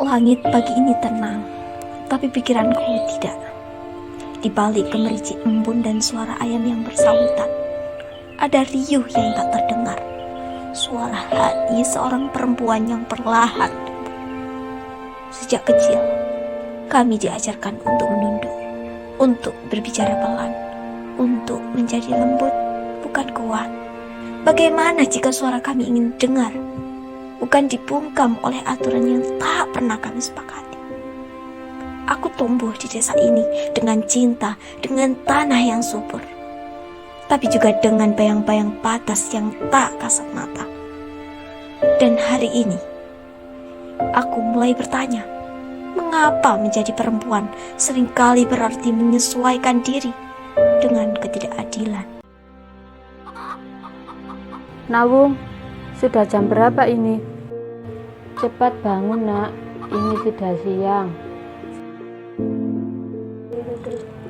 Langit pagi ini tenang, tapi pikiranku tidak. Di balik gemericik embun dan suara ayam yang bersahutan, ada riuh yang tak terdengar. Suara hati seorang perempuan yang perlahan. Sejak kecil, kami diajarkan untuk menunduk, untuk berbicara pelan, untuk menjadi lembut, bukan kuat. Bagaimana jika suara kami ingin dengar, bukan dibungkam oleh aturan yang tak pernah kami sepakati? Aku tumbuh di desa ini dengan cinta, dengan tanah yang subur, tapi juga dengan bayang-bayang batas yang tak kasat mata. Dan hari ini, aku mulai bertanya, mengapa menjadi perempuan seringkali berarti menyesuaikan diri dengan ketidakadilan? Nawung, sudah jam berapa ini? Cepat bangun nak, ini sudah siang.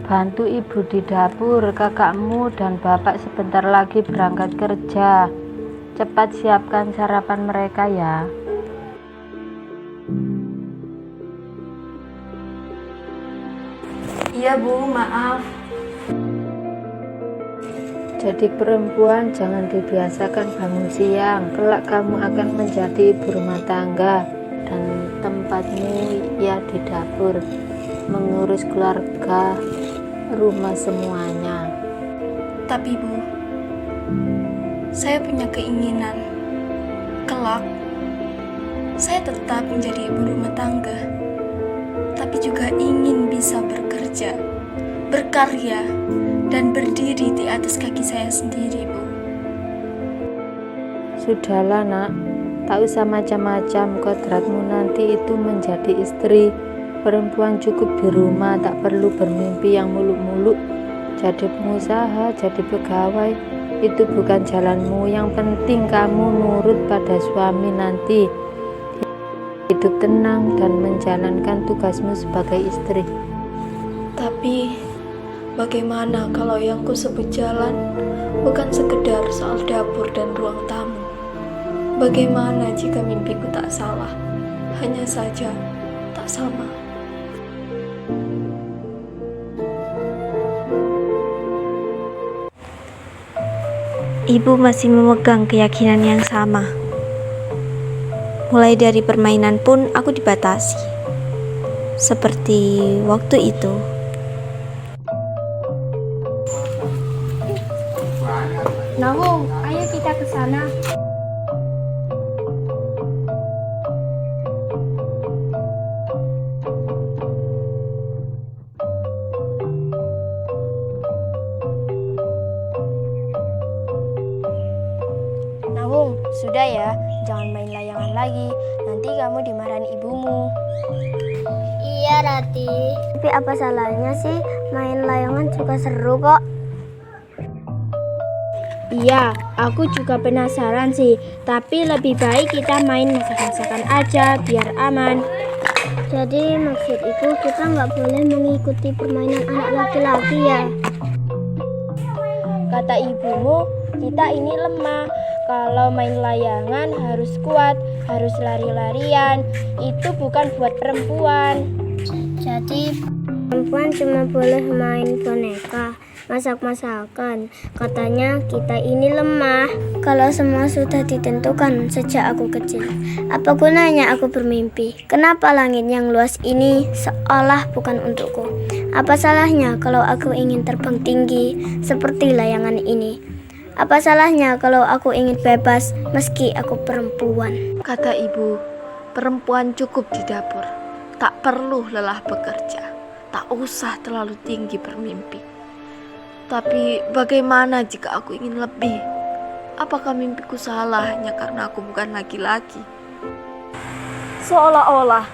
Bantu ibu di dapur, kakakmu dan bapak sebentar lagi berangkat kerja. Cepat siapkan sarapan mereka ya. Iya Bu, maaf. Jadi perempuan jangan dibiasakan bangun siang. Kelak kamu akan menjadi ibu rumah tangga dan tempatmu ya di dapur, mengurus keluarga, rumah semuanya. Tapi Bu, saya punya keinginan kelak saya tetap menjadi ibu rumah tangga, tapi juga ingin bisa bekerja, berkarya, dan berdiri di atas kaki saya sendiri, Bu. Sudahlah nak, tak usah macam-macam. Kodratmu nanti itu menjadi istri. Perempuan cukup di rumah, tak perlu bermimpi yang muluk-muluk. Jadi pengusaha, jadi pegawai, itu bukan jalanmu. Yang penting kamu nurut pada suami nanti. Hidup tenang dan menjalankan tugasmu sebagai istri. Tapi bagaimana kalau yang ku sebut jalan bukan sekedar soal dapur dan ruang tamu? Bagaimana jika mimpiku tak salah, hanya saja tak sama? Ibu masih memegang keyakinan yang sama. Mulai dari permainan pun aku dibatasi. Seperti waktu itu. Nawung, ayo kita ke sana. Nawung, sudah ya, jangan main layangan lagi. Nanti kamu dimarahin ibumu. Iya, Rati. Tapi apa salahnya sih? Main layangan juga seru kok. Iya, aku juga penasaran sih. Tapi lebih baik kita main masak-masakan aja, biar aman. Jadi maksud ibu kita nggak boleh mengikuti permainan anak laki-laki ya? Kata ibumu, kita ini lemah. Kalau main layangan harus kuat, harus lari-larian. Itu bukan buat perempuan. Jadi perempuan cuma boleh main boneka, masak-masakan. Katanya kita ini lemah. Kalau semua sudah ditentukan sejak aku kecil, apa gunanya aku bermimpi? Kenapa langit yang luas ini seolah bukan untukku? Apa salahnya kalau aku ingin terbang tinggi seperti layangan ini? Apa salahnya kalau aku ingin bebas meski aku perempuan? Kata ibu, perempuan cukup di dapur, tak perlu lelah bekerja, tak usah terlalu tinggi bermimpi. Tapi bagaimana jika aku ingin lebih? Apakah mimpiku salah hanya karena aku bukan laki-laki? Seolah-olah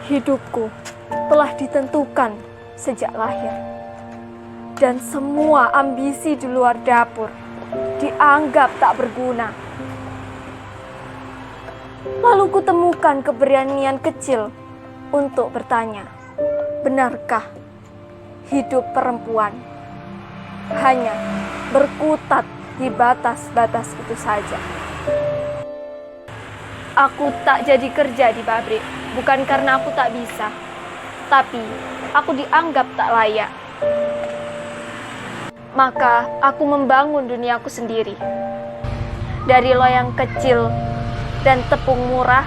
hidupku telah ditentukan sejak lahir. Dan semua ambisi di luar dapur dianggap tak berguna. Lalu kutemukan keberanian kecil untuk bertanya, benarkah hidup perempuan hanya berkutat di batas-batas itu saja? Aku tak jadi kerja di pabrik, bukan karena aku tak bisa, tapi aku dianggap tak layak. Maka aku membangun duniaku sendiri. Dari loyang kecil dan tepung murah,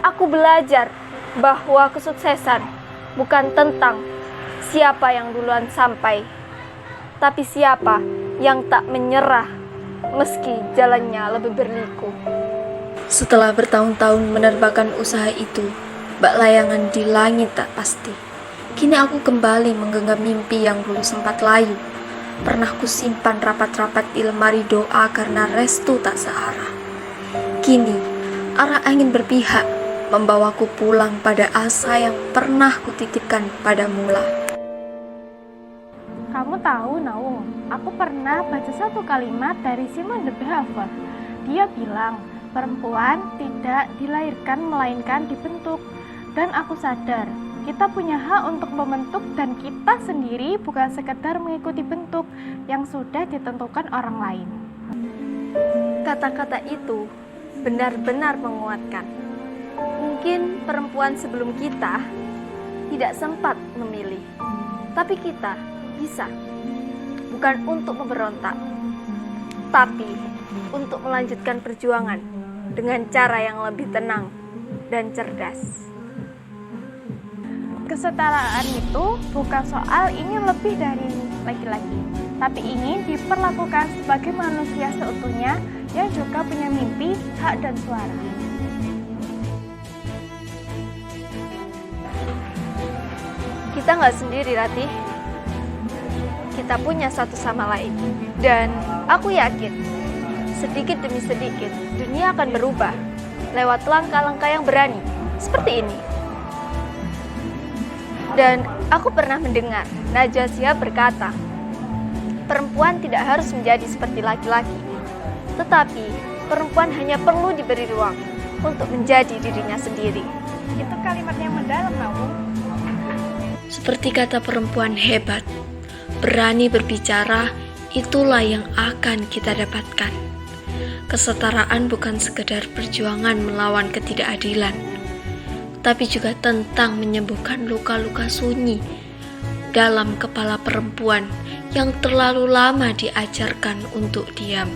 aku belajar bahwa kesuksesan bukan tentang siapa yang duluan sampai, tapi siapa yang tak menyerah meski jalannya lebih berliku. Setelah bertahun-tahun menerbangkan usaha itu, bak layangan di langit tak pasti, kini aku kembali menggenggam mimpi yang dulu sempat layu. Pernah kusimpan rapat-rapat di lemari doa karena restu tak searah. Kini, arah angin berpihak, membawaku pulang pada asa yang pernah kutitipkan pada mula. Kamu tahu, Naung, aku pernah baca satu kalimat dari Simone de Beauvoir. Dia bilang, perempuan tidak dilahirkan melainkan dibentuk. Dan aku sadar, kita punya hak untuk membentuk dan kita sendiri bukan sekedar mengikuti bentuk yang sudah ditentukan orang lain. Kata-kata itu benar-benar menguatkan. Mungkin perempuan sebelum kita tidak sempat memilih, tapi kita bisa, bukan untuk memberontak, tapi untuk melanjutkan perjuangan dengan cara yang lebih tenang dan cerdas. Kesetaraan itu bukan soal ingin lebih dari laki-laki, tapi ingin diperlakukan sebagai manusia seutuhnya yang juga punya mimpi, hak, dan suara. Kita nggak sendiri, Ratih. Kita punya satu sama lain. Dan aku yakin, sedikit demi sedikit, dunia akan berubah lewat langkah-langkah yang berani, seperti ini. Dan aku pernah mendengar Najwa Shihab berkata, perempuan tidak harus menjadi seperti laki-laki, tetapi perempuan hanya perlu diberi ruang untuk menjadi dirinya sendiri. Itu kalimat yang mendalam, Naung. Seperti kata perempuan hebat, berani berbicara, itulah yang akan kita dapatkan. Kesetaraan bukan sekedar perjuangan melawan ketidakadilan, tapi juga tentang menyembuhkan luka-luka sunyi dalam kepala perempuan yang terlalu lama diajarkan untuk diam.